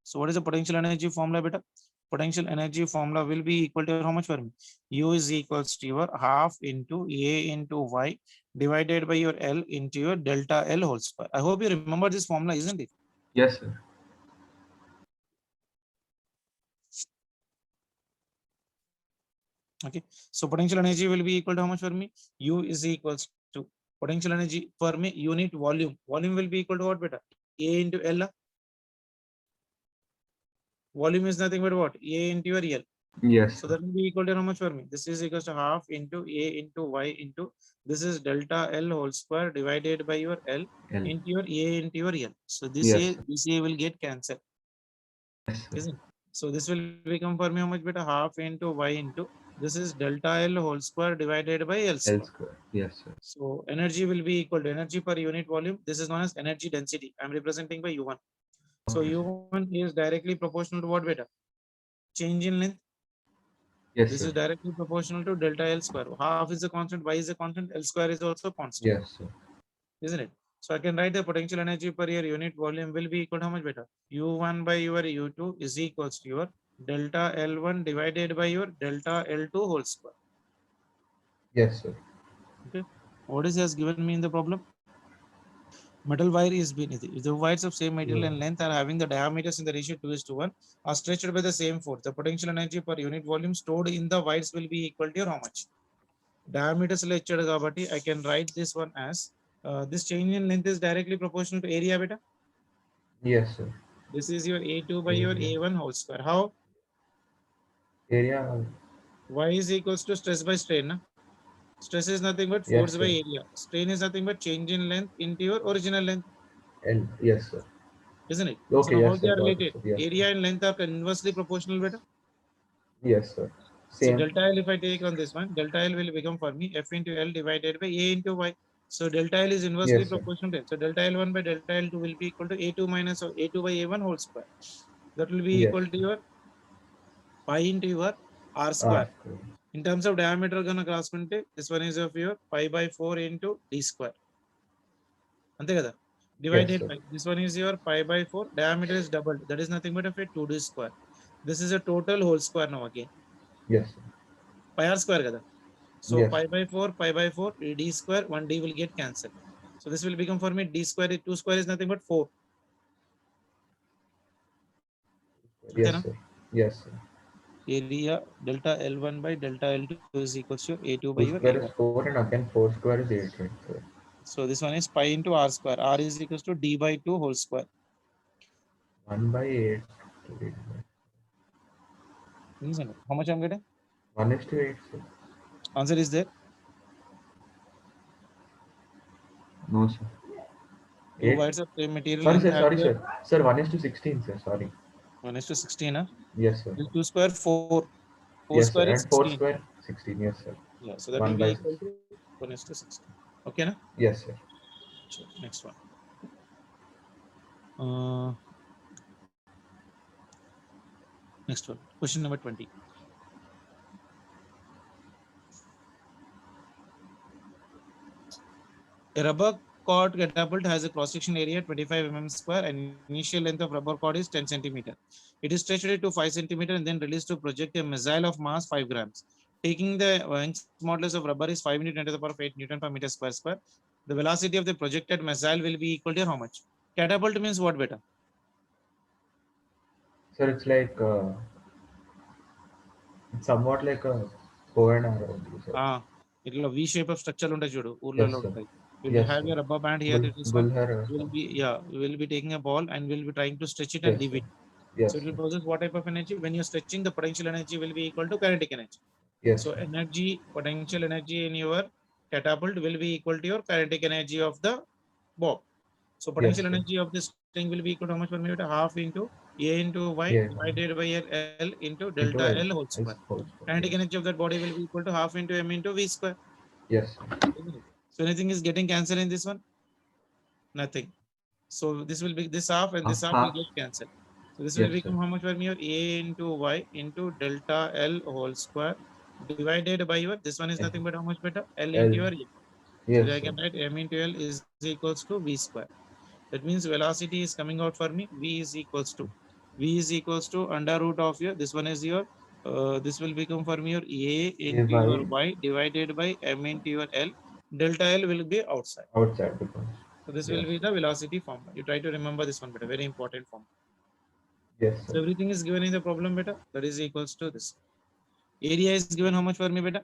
S1: So what is the potential energy formula, beta? Potential energy formula will be equal to how much for me? U is equals to your half into A into Y divided by your L into your delta L whole square. I hope you remember this formula, isn't it?
S2: Yes, sir.
S1: Okay. So potential energy will be equal to how much for me? U is equals to potential energy for me unit volume. Volume will be equal to what, beta? A into L. Volume is nothing but what? A into your L.
S2: Yes.
S1: So that will be equal to how much for me? This is equals to half into A into Y into this is delta L whole square divided by your L into your A into your L. So this A will get cancelled.
S2: Yes, sir.
S1: Isn't it? So this will become for me how much, beta? Half into Y into this is delta L whole square divided by L square.
S2: L square. Yes, sir.
S1: So energy will be equal to energy per unit volume. This is known as energy density. I'm representing by U1. So
S2: Okay,
S1: U1 is directly proportional to what, beta? Change in length.
S2: yes,
S1: This
S2: sir.
S1: is directly proportional to delta L square. Half is a constant, Y is a constant, L square is also constant.
S2: Yes, sir.
S1: Isn't it? So I can write the potential energy per your unit volume will be equal to how much better? U1 by your U2 is equals to your delta L1 divided by your delta L2 whole square.
S2: Yes, sir.
S1: Okay. What is has given me in the problem? Metal wire is beneath. If the wires of same material and length are having the diameters in the ratio 2:1 are stretched by the same force, the potential energy per unit volume stored in the wires will be equal to your how much? Diameters లో ఇచ్చాడు కాబట్టి I can write this one as this change in length is directly proportional to area beta.
S2: Yes, sir.
S1: This is your A2 by your
S2: Area.
S1: A1 whole square. How?
S2: Area.
S1: Y is equals to stress by strain. Na? Stress is nothing but
S2: Yes,
S1: force by
S2: sir.
S1: area. Strain is nothing but change in length into your original length,
S2: L. Yes, sir.
S1: isn't it? So
S2: Okay.
S1: now how
S2: Yes,
S1: they
S2: sir.
S1: are
S2: Got it,
S1: related?
S2: sir. Yes,
S1: Area and length are inversely proportional beta.
S2: yes, sir.
S1: So
S2: Same.
S1: delta L, if I take on this one, delta L will become for me F into L divided by A into Y. So delta L is inversely
S2: Yes, sir.
S1: proportional to it. So delta L1 by delta L2 will be equal to A2 minus A2 by A1 whole square. That will be
S2: Yes.
S1: equal to your pi into your R
S2: R
S1: square.
S2: square.
S1: In terms of diameter, gonna రాసుకుంటే this one is of your pi by 4 into d square. అంతే కదా? Divided
S2: sir.
S1: by this one is your pi by 4. Diameter is doubled. That is nothing but of a 2d square. This is a total whole square now again.
S2: Yes, sir.
S1: Pi r square kada. So
S2: Yes.
S1: pi by 4, d square, 1 d will get cancelled. So this will become for me d square, 2 square is nothing but 4.
S2: Yes,
S1: అంతేనా?
S2: sir. Yes, sir.
S1: Area delta L1 by delta L2 is equals to A2 by
S2: 2
S1: your
S2: square is
S1: A1.
S2: 4 and again 4 square is 8, right, sir?
S1: So this one is pi into r square. R is equals to d by 2 whole square.
S2: 1 by 8.
S1: Isn't it? How much I'm getting?
S2: 1 is to 8, sir.
S1: Answer is there.
S2: No, sir.
S1: Two
S2: 8.
S1: wires of same material
S2: Sorry,
S1: length
S2: sir. Sorry,
S1: having
S2: sir. Sir, 1 is to 16, sir. Sorry.
S1: 1 is to 16. Huh?
S2: Yes, sir.
S1: 2 square 4. 4
S2: Yes,
S1: square
S2: sir.
S1: is
S2: And 4
S1: 16.
S2: square 16. Yes, sir.
S1: Yeah, so that
S2: 1
S1: will
S2: by
S1: be equal
S2: 16.
S1: to 1 is to 16. Okay, na?
S2: Yes, sir.
S1: Sure. Next one. Uh, next one. Question number 20. A rubber cord catapult has a cross-section area 25 mm square and initial length of rubber cord is 10 centimeter. It is stretched to 5 centimeter and then released to project a missile of mass 5 grams. Taking the Young's modulus of rubber is 5 into 10 to the power of 8 Newton per meter square square. The velocity of the projected missile will be equal to how much? Catapult means what beta?
S2: Sir, it's like it's somewhat like a bow and arrow, sir.
S1: ఇట్లా V shape of structure ఉంటాయి చూడు
S2: Yes,
S1: ఊర్లలో
S2: sir.
S1: ఉంటాయి. Will
S2: Yes,
S1: have
S2: sir.
S1: your rubber band here. This one
S2: Bull hair or
S1: will be will be taking a ball and will be trying to stretch it and
S2: Yes,
S1: leave
S2: sir.
S1: it.
S2: Yes,
S1: So it will
S2: sir.
S1: possess what type of energy? When you're stretching, the potential energy will be equal to kinetic energy.
S2: Yes,
S1: So
S2: sir.
S1: energy, potential energy in your catapult will be equal to your kinetic energy of the bob. So
S2: Yes,
S1: potential
S2: sir.
S1: energy of this thing will be equal to how much per meter? Half into A into Y
S2: Yeah.
S1: divided by L into
S2: Into
S1: delta
S2: L.
S1: L whole
S2: L
S1: square.
S2: whole square.
S1: Kinetic
S2: Yes.
S1: energy of that body will be equal to half into M into V square.
S2: Yes, sir.
S1: Isn't it? So anything is getting cancelled in this one? Nothing. So this will be this half and this half will get cancelled. So this will
S2: Yes,
S1: become
S2: sir.
S1: how much per meter? A into Y into delta L whole square divided by your this one is nothing but how much better? L into your
S2: L.
S1: M. So
S2: Yes,
S1: I
S2: sir.
S1: can write M into L is equals to V square. That means velocity is coming out for me. V is equals to under root of your this one is your this will become for me your A into
S2: By
S1: your Y divided by M into your L. Delta L will be outside.
S2: outside because.
S1: So this
S2: Yes.
S1: will be the velocity formula. You try to remember this one, but a very important formula.
S2: Yes,
S1: So
S2: sir.
S1: everything is given in the problem beta. That is equals to this. Area is given how much for me beta?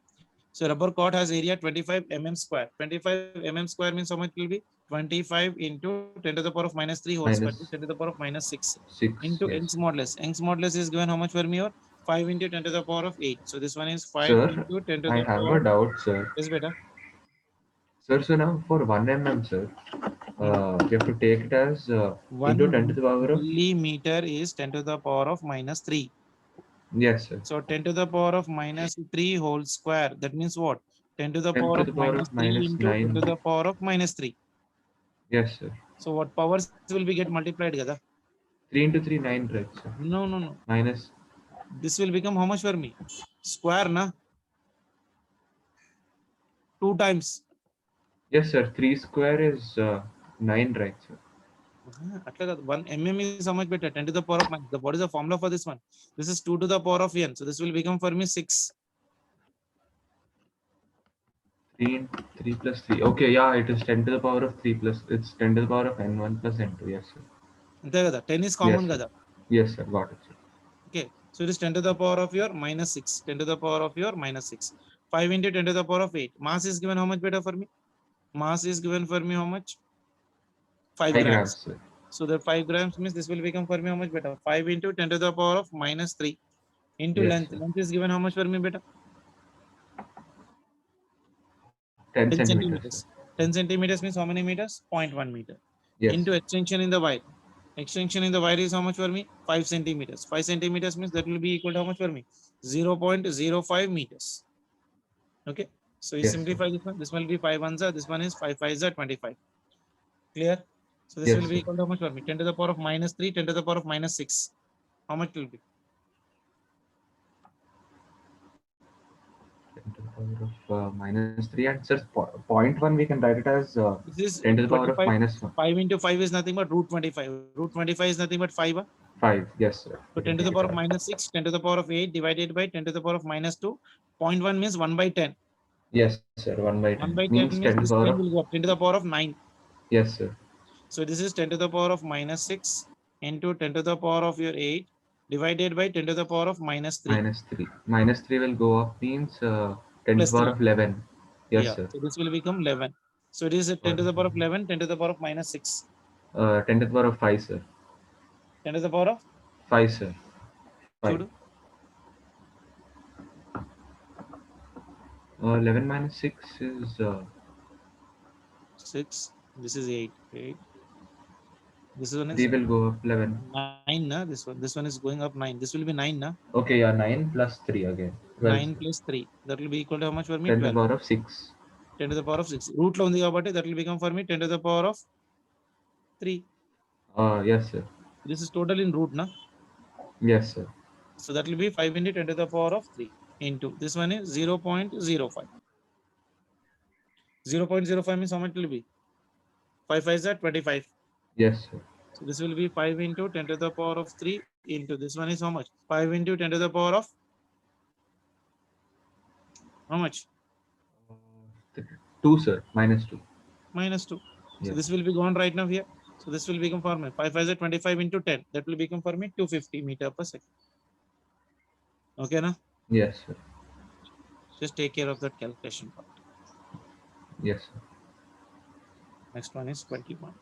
S1: So rubber cord has area 25 mm square. 25 mm square means how much will be? 25 into 10 to the power of minus 3 whole square.
S2: Minus
S1: 10 to the power of minus 6
S2: 6.
S1: into
S2: Yes.
S1: Young's modulus. Young's modulus is given how much for me? Or 5 into 10 to the power of 8. So this one is 5
S2: Sir,
S1: into 10 to
S2: I
S1: the
S2: have
S1: power
S2: a
S1: of
S2: doubt, sir.
S1: is beta.
S2: Sir, so now for 1 mm, sir, you have to take it as into 10 to the
S1: 1
S2: power of.
S1: millimeter is 10 to the power of minus 3.
S2: Yes, sir.
S1: So 10 to the power of minus 3 whole square. That means what? 10 to the
S2: 10
S1: power
S2: to
S1: of
S2: the power
S1: minus
S2: of
S1: 3
S2: minus
S1: into 10 to
S2: 9.
S1: the power of minus 3.
S2: Yes, sir.
S1: So what powers will be get multiplied? Gada?
S2: 3 into 3, 9, right, sir?
S1: No.
S2: Minus.
S1: This will become how much for me? Square, na? 2 times.
S2: Yes, sir. 3 square is 9, right, sir?
S1: అట్లా కాదు 1 mm is how much better 10 to the power of minus. What is the formula for this one? This is 2 to the power of n, so this will become for me 6.
S2: 3 plus 3. Okay, yeah, it is 10 to the power of 3 plus, it's 10 to the power of n1 plus n2. Yes, sir.
S1: అంతే కదా 10 is
S2: Yes,
S1: common
S2: sir.
S1: కదా.
S2: Yes, sir. Got it, sir.
S1: Okay, so it is 10 to the power of your minus 6, 10 to the power of your minus 6. 5 into 10 to the power of 8. Mass is given how much better for me? Mass is given for me how much? 5
S2: 5
S1: grams.
S2: grams, sir.
S1: So that 5 grams means this will become for me how much better? 5 into 10 to the power of minus 3 into
S2: Yes,
S1: length.
S2: sir.
S1: Length is given how much for me better?
S2: 10
S1: 10
S2: centimeters,
S1: centimeters.
S2: sir.
S1: 10 centimeters means how many meters? 0.1 meter.
S2: Yes,
S1: Into
S2: sir.
S1: extension in the wire. Extension in the wire is how much for me? 5 centimeters. 5 centimeters means that will be equal to how much for me? 0.05 meters. Okay. So you
S2: Yes, sir.
S1: simplify this one. This will be 5 ones are. This one is 5 5s are 25. Clear? So this
S2: Yes,
S1: will be
S2: sir.
S1: equal to how much for me? 10 to the power of minus 3, 10 to the power of minus 6. How much will be?
S2: 10 to the power of minus 3, and sir, point 1 we can write it as
S1: This is
S2: 10 to the power of
S1: 25.
S2: minus 1.
S1: 5 into 5 is nothing but root 25. Root 25 is nothing but 5.
S2: 5. Yes, sir.
S1: So
S2: We
S1: 10
S2: can
S1: to the
S2: take
S1: power
S2: it
S1: of
S2: out.
S1: minus 6, 10 to the power of 8 divided by 10 to the power of minus 2. 0.1 means 1 by 10.
S2: Yes, sir. 1 by 10.
S1: 1 by 10
S2: Means
S1: means
S2: 10 to
S1: this
S2: the power
S1: point
S2: of.
S1: will go up 10 to the power of 9.
S2: Yes, sir.
S1: So this is 10 to the power of minus 6 into 10 to the power of your 8 divided by 10 to the power of minus 3
S2: Minus 3. Minus 3 will go up, means 10 to
S1: plus
S2: the power
S1: 3.
S2: of 11. Yes,
S1: Yeah.
S2: sir.
S1: So this will become 11. So it is 10 to the power of 11, 10 to the power of minus 6,
S2: 10 to the power of 5, sir.
S1: 10 to the power of
S2: 5, sir. 5.
S1: Chudu.
S2: 11 minus 6 is
S1: 6. This is 8. 8. This one is
S2: 3 will go up 11.
S1: 9. Na? This one is going up 9. This will be 9. Na?
S2: Okay, yeah, 9 plus 3 again. 12,
S1: 9
S2: sir.
S1: plus 3. That will be equal to how much for me?
S2: 10 to the
S1: 12.
S2: power of 6.
S1: 10 to the power of 6. Root lo undi kabatti that will become for me 10 to the power of 3.
S2: Yes, sir.
S1: This is total in root, na?
S2: Yes, sir.
S1: So that will be 5 into 10 to the power of 3 into this one is 0.05. 0.05 means how much will be? 5 5 is 25.
S2: Yes, sir.
S1: So this will be 5 into 10 to the power of 3 into this one is how much? 5 into 10 to the power of how much?
S2: 2, sir. Minus 2.
S1: Minus 2. So
S2: Yes.
S1: this will be gone right now here. So this will become for me 5 5 is 25 into 10. That will become for me 250 meter per second. Okay, na?
S2: Yes, sir.
S1: Just take care of that calculation part.
S2: Yes, sir.
S1: Next one is 21.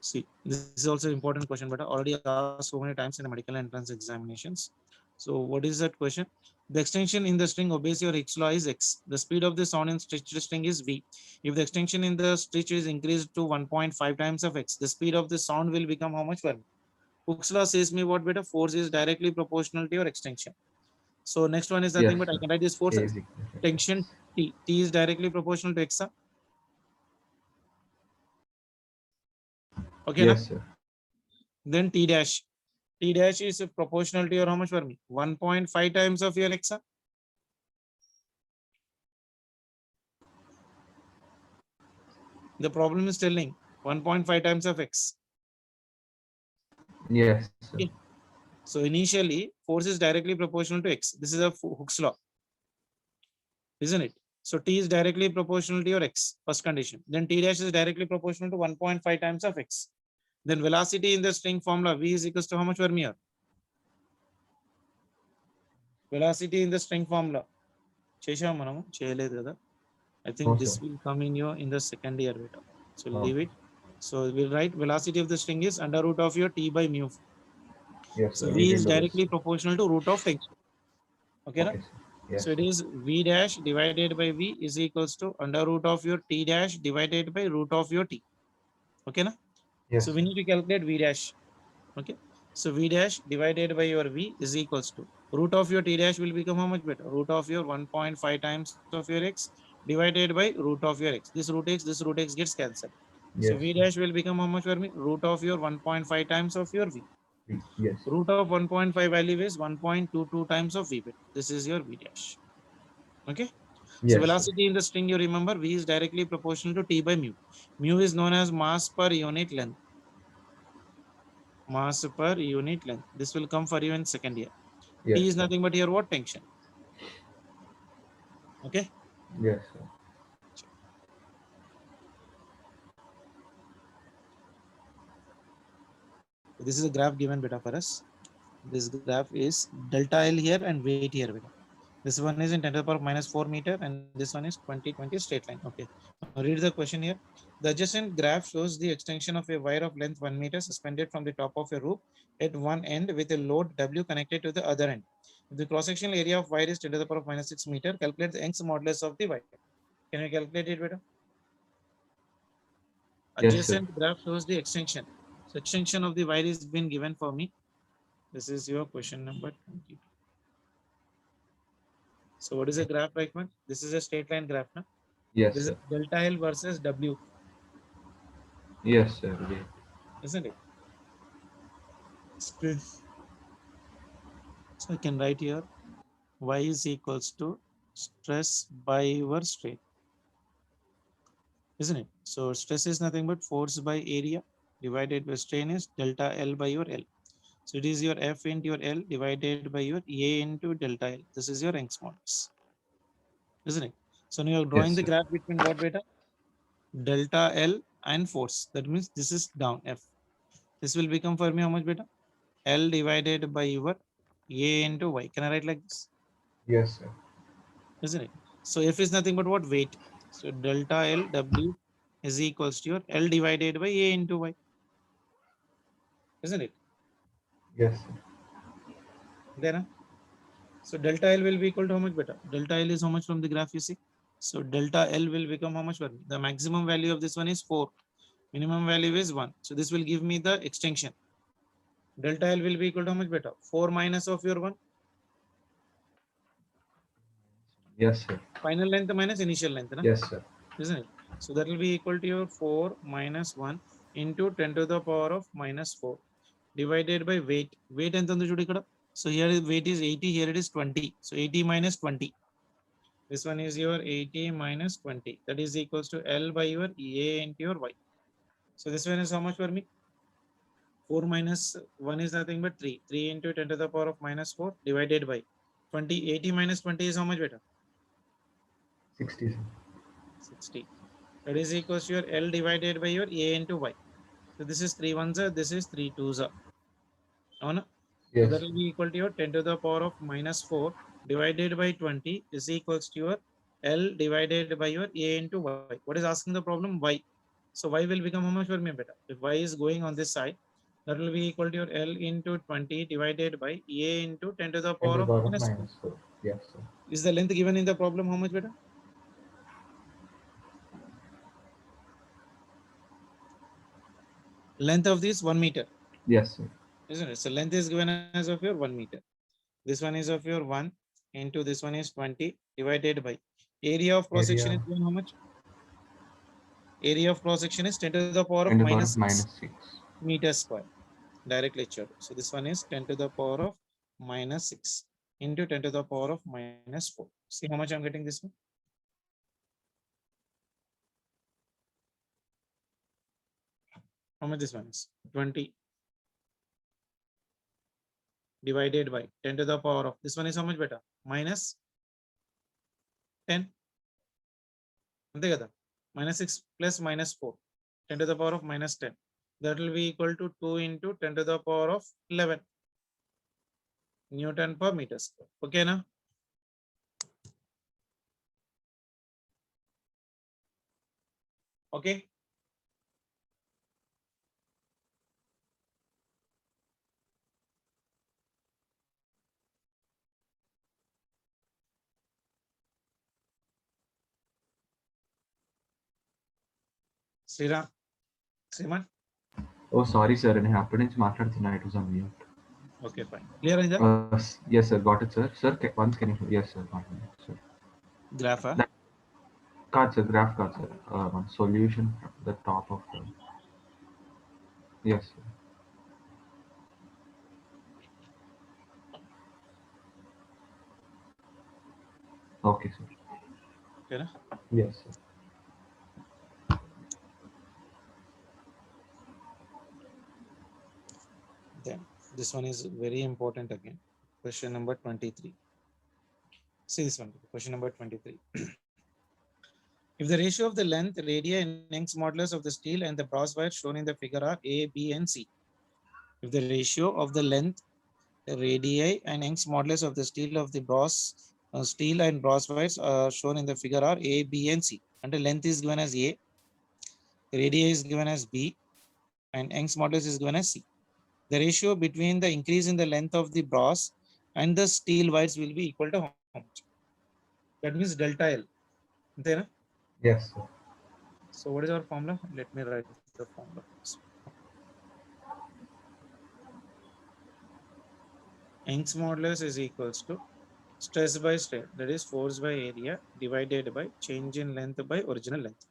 S1: See, this is also an important question, but I already asked so many times in the medical entrance examinations. So what is that question? The extension in the string obeys your Hicks law is X. The speed of the sound in stitched string is V. If the extension in the stitch is increased to 1.5 times of X, the speed of the sound will become how much for me? Hooke's law says me what better? Force is directly proportional to your extension. So next one is nothing
S2: Yes,
S1: but I
S2: sir.
S1: can write this force
S2: K
S1: as
S2: is equal to
S1: tension T. T is directly proportional to X. Okay,
S2: Yes,
S1: na?
S2: sir.
S1: Then T dash. T dash is proportional to your how much for me? 1.5 times of your X. The problem is telling 1.5 times of X.
S2: Yes, sir.
S1: Okay. So initially, force is directly proportional to X. This is a Hooke's law, isn't it? So T is directly proportional to your X, first condition. Then T dash is directly proportional to 1.5 times of X. Then velocity in the string formula, V is equals to how much per meter? Velocity in the string formula. చేసాం మనము చేయలేదు కదా. I think
S2: No,
S1: this
S2: sir.
S1: will come in your in the second year beta. So
S2: Oh.
S1: leave it. So we'll write velocity of the string is under root of your T by mu.
S2: Yes,
S1: So
S2: sir.
S1: V
S2: We
S1: is
S2: will do
S1: directly
S2: this.
S1: proportional to root of tension. Okay, na?
S2: Okay, sir. Yes,
S1: So it
S2: sir.
S1: is V dash divided by V is equals to under root of your T dash divided by root of your T. Okay, na?
S2: Yes,
S1: So we
S2: sir.
S1: need to calculate V dash. Okay. So V dash divided by your V is equals to root of your T dash will become how much better? Root of your 1.5 times of your X divided by root of your X. This root X gets cancelled. So
S2: Yes,
S1: V
S2: sir.
S1: dash will become how much for me? Root of your 1.5 times of your V.
S2: Yes.
S1: Root of 1.5 value is 1.22 times of V beta. This is your V dash. Okay.
S2: Yes,
S1: So
S2: sir.
S1: velocity in the string, you remember, V is directly proportional to T by mu. Mu is known as mass per unit length. Mass per unit length. This will come for you in second year.
S2: Yes,
S1: T is
S2: sir.
S1: nothing but here what? Tension. Okay.
S2: Yes, sir.
S1: This is a graph given beta for us. This graph is delta L here and weight here beta. This one is in 10 to the power of minus 4 meter and this one is 20 straight line. Okay. Now read the question here. The adjacent graph shows the extension of a wire of length 1 meter suspended from the top of a roof at one end with a load W connected to the other end. If the cross-sectional area of wire is 10 to the power of minus 6 meter, calculate the Young's modulus of the wire. Can you calculate it beta?
S2: Yes, sir.
S1: Adjacent graph shows the extension. So extension of the wire is been given for me. This is your question number 20. So what is a graph, right man? This is a straight line graph, no?
S2: Yes,
S1: This is
S2: sir.
S1: delta L versus W,
S2: Yes, sir. Wait.
S1: isn't it? Stress. So I can write here Y is equals to stress by your strain, isn't it? So stress is nothing but force by area divided by strain is delta L by your L. So it is your F into your L divided by your A into delta L. This is your Young's modulus, isn't it? So now you are drawing
S2: Yes,
S1: the
S2: sir.
S1: graph between what beta? Delta L and force. That means this is down F. This will become for me how much beta? L divided by your A into Y. Can I write like this?
S2: Yes, sir.
S1: Isn't it? So F is nothing but what? Weight. So delta L W is equals to your L divided by A into Y. Isn't it?
S2: Yes, sir.
S1: Then, so delta L will be equal to how much beta? Delta L is how much from the graph you see? So delta L will become how much for me? The maximum value of this one is 4. Minimum value is 1. So this will give me the extension. Delta L will be equal to how much beta? 4 minus of your 1.
S2: Yes, sir.
S1: Final length minus initial length. Na?
S2: Yes, sir.
S1: Isn't it? So that will be equal to your 4 minus 1 into 10 to the power of minus 4 divided by weight. Weight ఎంత ఉంది చూడు ఇక్కడ. So here weight is 80, here it is 20. So 80 minus 20. This one is your 80 minus 20. That is equals to L by your A into your Y. So this one is how much for me? 4 minus 1 is nothing but 3. 3 into 10 to the power of minus 4 divided by 20. 80 minus 20 is how much better?
S2: 60, sir.
S1: 60. That is equals to your L divided by your A into Y. So this is 3 ones, this is 3 twos. So
S2: Yes.
S1: that will be equal to your 10 to the power of minus 4 divided by 20 is equals to your L divided by your A into Y. What is asking the problem? Y. So Y will become how much for me better? If Y is going on this side, that will be equal to your L into 20 divided by A into 10 to the
S2: 10
S1: power
S2: to the
S1: of
S2: power of
S1: minus 4.
S2: minus 4. Yes, sir.
S1: Is the length given in the problem how much better? Length of this 1 meter.
S2: Yes, sir.
S1: Isn't it? So length is given as of your 1 meter. This one is of your 1 into this one is 20 divided by area of cross section is given how much? Area of cross section is 10 to the power of
S2: 10 to the power
S1: minus
S2: of
S1: 6
S2: minus 6.
S1: meters square. Directly lecture. So this one is 10 to the power of minus 6 into 10 to the power of minus 4. See how much I'm getting this one? How much this one is? 20 divided by 10 to the power of this one is how much better? Minus 10. అంతే కదా? Minus 6 plus minus 4. 10 to the power of minus 10. That will be equal to 2 into 10 to the power of 11 Newton per meter square. Okay, na? Okay. Sriram. Sriman.
S2: Oh, sorry, sir. నేను అప్పటి నుంచి మాట్లాడుతున్నా. It was on mute.
S1: Okay, fine. Clear is that?
S2: Yes, sir. Got it, sir. Sir, once can you? Yes, sir. Got it, sir.
S1: Graph.
S2: Card, sir. Graph card, sir. One solution from the top of the. Yes, sir. Okay, sir.
S1: Okay, na?
S2: Yes, sir.
S1: Then this one is very important again. Question number 23. See this one. Question number 23. If the ratio of the length, radii, and Young's modulus of the steel and the brass wire shown in the figure are A, B, and C. If the ratio of the length, radii, and Young's modulus of the steel and brass wires shown in the figure are A, B, and C, and the length is given as A, radii is given as B, and Young's modulus is given as C. The ratio between the increase in the length of the brass and the steel wires will be equal to how much? That means delta L. There.
S2: Yes, sir.
S1: So what is our formula? Let me write the formula. Young's modulus is equals to stress by strain, that is force by area divided by change in length by original length.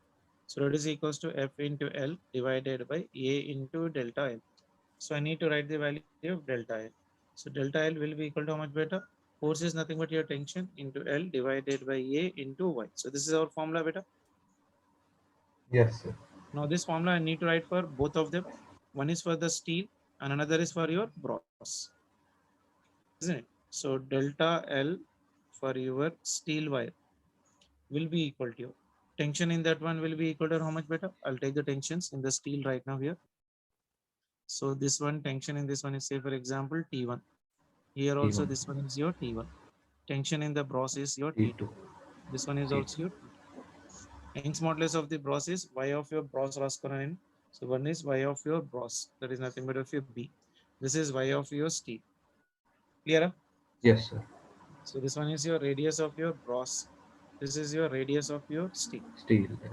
S1: So that is equals to F into L divided by A into delta L. So I need to write the value of delta L. So delta L will be equal to how much beta? Force is nothing but your tension into L divided by A into Y. So this is our formula beta.
S2: Yes, sir.
S1: Now this formula I need to write for both of them. One is for the steel and another is for your brass. Isn't it? So delta L for your steel wire will be equal to tension in that one will be equal to how much beta? I'll take the tensions in the steel right now here. So this one tension in this one is, say for example, T1. Here also
S2: T1.
S1: this one is your T1. Tension in the brass is your T2.
S2: T2.
S1: This one is
S2: T2.
S1: also your T2. Young's modulus of the brass is Y of your brass Raskaranen. So one is Y of your brass. That is nothing but of your B. This is Y of your steel. Clear?
S2: Yes, sir.
S1: So this one is your radius of your brass. This is your radius of your steel.
S2: Steel. Yes.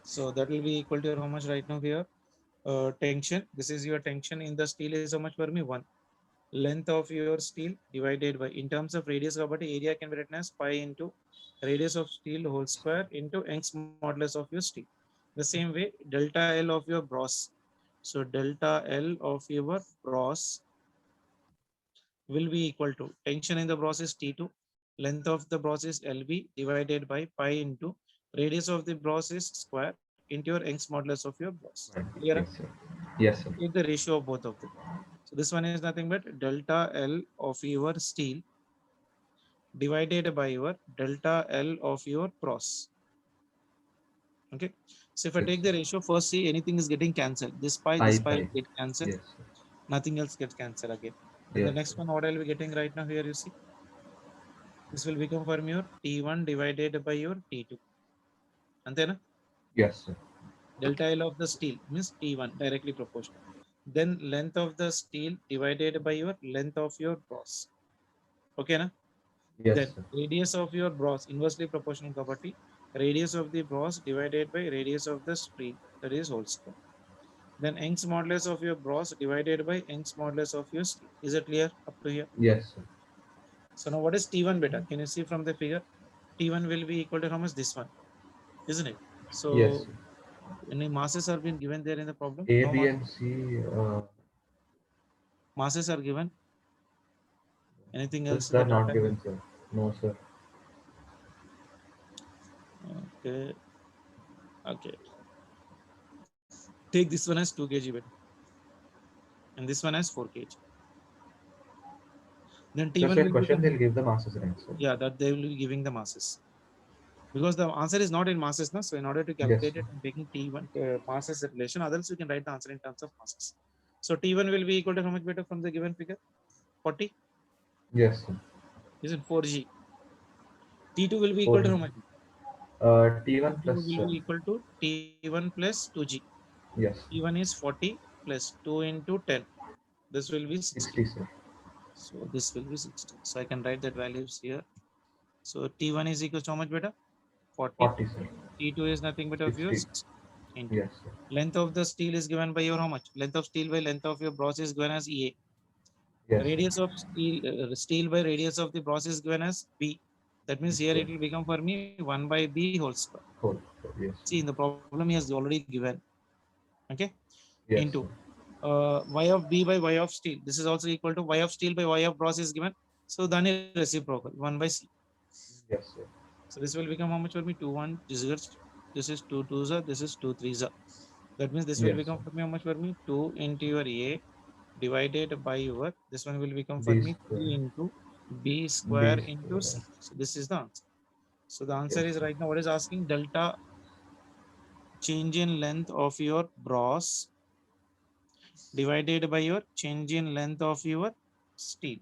S1: So that will be equal to how much right now here? Tension. This is your tension in the steel is how much for me? 1. Length of your steel divided by, in terms of radius, area can be written as pi into radius of steel whole square into Young's modulus of your steel. The same way, delta L of your brass. So delta L of your brass will be equal to tension in the brass is T2, length of the brass is LB divided by pi into radius of the brass is square into your Young's modulus of your brass. Clear?
S2: Yes, sir. Yes, sir.
S1: Take the ratio of both of them. So this one is nothing but delta L of your steel divided by your delta L of your brass. Okay. So if I
S2: Yes,
S1: take the ratio, first see anything is getting cancelled. This pi will get cancelled.
S2: Yes, sir.
S1: Nothing else gets cancelled again. Then the
S2: Yes,
S1: next
S2: sir.
S1: one, what I'll be getting right now here, you see. This will become from your T1 divided by your T2. And then
S2: Yes, sir.
S1: delta L of the steel means T1 directly proportional. Then length of the steel divided by your length of your brass. Okay, na?
S2: Yes,
S1: Then
S2: sir.
S1: radius of your brass inversely proportional property. Radius of the brass divided by radius of the steel, that is whole square. Then Young's modulus of your brass divided by Young's modulus of your steel. Is it clear up to here?
S2: Yes, sir.
S1: So now what is T1 beta? Can you see from the figure? T1 will be equal to how much? This one, isn't it?
S2: Yes,
S1: So
S2: sir.
S1: any masses are being given there in the problem?
S2: A,
S1: No
S2: B, and C.
S1: masses are given. Anything else in
S2: They're
S1: the
S2: not
S1: data?
S2: given, sir. No, sir.
S1: Okay. Okay. Take this one as 2 kg beta. And this one as 4 kg. Then
S2: So,
S1: T1
S2: sir,
S1: will
S2: question
S1: become,
S2: they'll give the masses, right, sir?
S1: yeah, that they will be giving the masses. Because the answer is not in masses now. So in order to
S2: Yes,
S1: calculate
S2: sir.
S1: it and taking T1 masses relation, others you can write the answer in terms of masses. So T1 will be equal to how much beta from the given figure? 40.
S2: Yes, sir.
S1: Is it 4g? T2 will be
S2: 4.
S1: equal to how much?
S2: T1
S1: T2
S2: plus,
S1: will be equal to T1 plus 2g.
S2: yes,
S1: T1 is 40 plus 2 into 10. This will be 60.
S2: 60, sir.
S1: So this will be 60. So I can write that values here. So T1 is equal to how much beta? 40.
S2: 40, sir.
S1: T2 is nothing but of your
S2: 60.
S1: 60 into
S2: Yes, sir.
S1: length of the steel is given by your how much? Length of steel by length of your brass is given as EA.
S2: Yes,
S1: Radius
S2: sir.
S1: of steel by radius of the brass is given as B. That means here it will become for me 1 by B whole square.
S2: Whole. Yes, sir.
S1: See, in the problem he has already given. Okay.
S2: Yes,
S1: Into
S2: sir.
S1: Y of B by Y of steel. This is also equal to Y of steel by Y of brass is given. So then it reciprocal 1 by C.
S2: Yes, sir.
S1: So this will become how much for me? 2 1. This is 2 2s. This is 2 3s. That means this will
S2: Yes,
S1: become
S2: sir.
S1: for me how much for me? 2 into your A divided by your, this one will become for
S2: B
S1: me 3
S2: square.
S1: into B
S2: B
S1: square into
S2: square.
S1: C. So this is the answer. So the answer
S2: Yes,
S1: is
S2: sir.
S1: right now what is asking? Delta change in length of your bros divided by your change in length of your steel.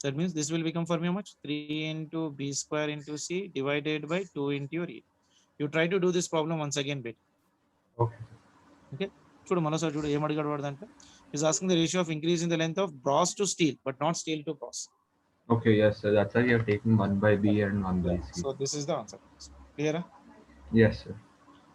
S1: That means this will become for me how much? 3 into B square into C divided by 2 into your A. You try to do this problem once again, bit.
S2: Okay.
S1: Okay. చూడు మరోసారి చూడు ఏం అడిగాడు వాడు దాంట్లో is asking the ratio of increase in the length of bros to steel but not steel to bros.
S2: Okay, yes, sir. That's why you're taking 1 by B and 1 by
S1: Yeah.
S2: C.
S1: So this is the answer. Clear?
S2: Yes, sir.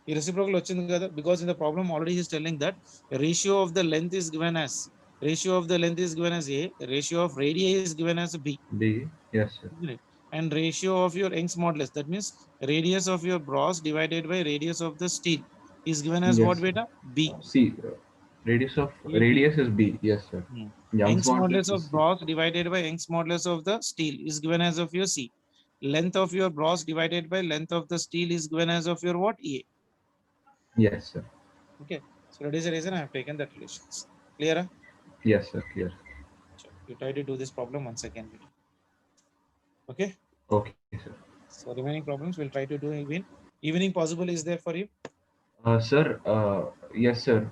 S1: ఈ reciprocal వచ్చింది కదా, because in the problem already he is telling that ratio of the length is given as A, ratio of radii is given as B,
S2: B. Yes, sir.
S1: isn't it? And ratio of your Young's modulus, that means radius of your bros divided by radius of the steel is given as
S2: Yes,
S1: what
S2: sir.
S1: beta? B.
S2: C.
S1: AB.
S2: Radius is B. Yes, sir.
S1: Hmm.
S2: Young's
S1: Young's
S2: modulus
S1: modulus
S2: is
S1: of
S2: C.
S1: bros divided by Young's modulus of the steel is given as of your C. Length of your bros divided by length of the steel is given as of your what? A.
S2: Yes, sir.
S1: Okay. So that is the reason I have taken that relations. Clear?
S2: Yes, sir. Clear.
S1: Sure. You try to do this problem once again. Okay.
S2: Okay, sir.
S1: So remaining problems we'll try to do even. Evening possible is there for you?
S2: Sir, yes, sir.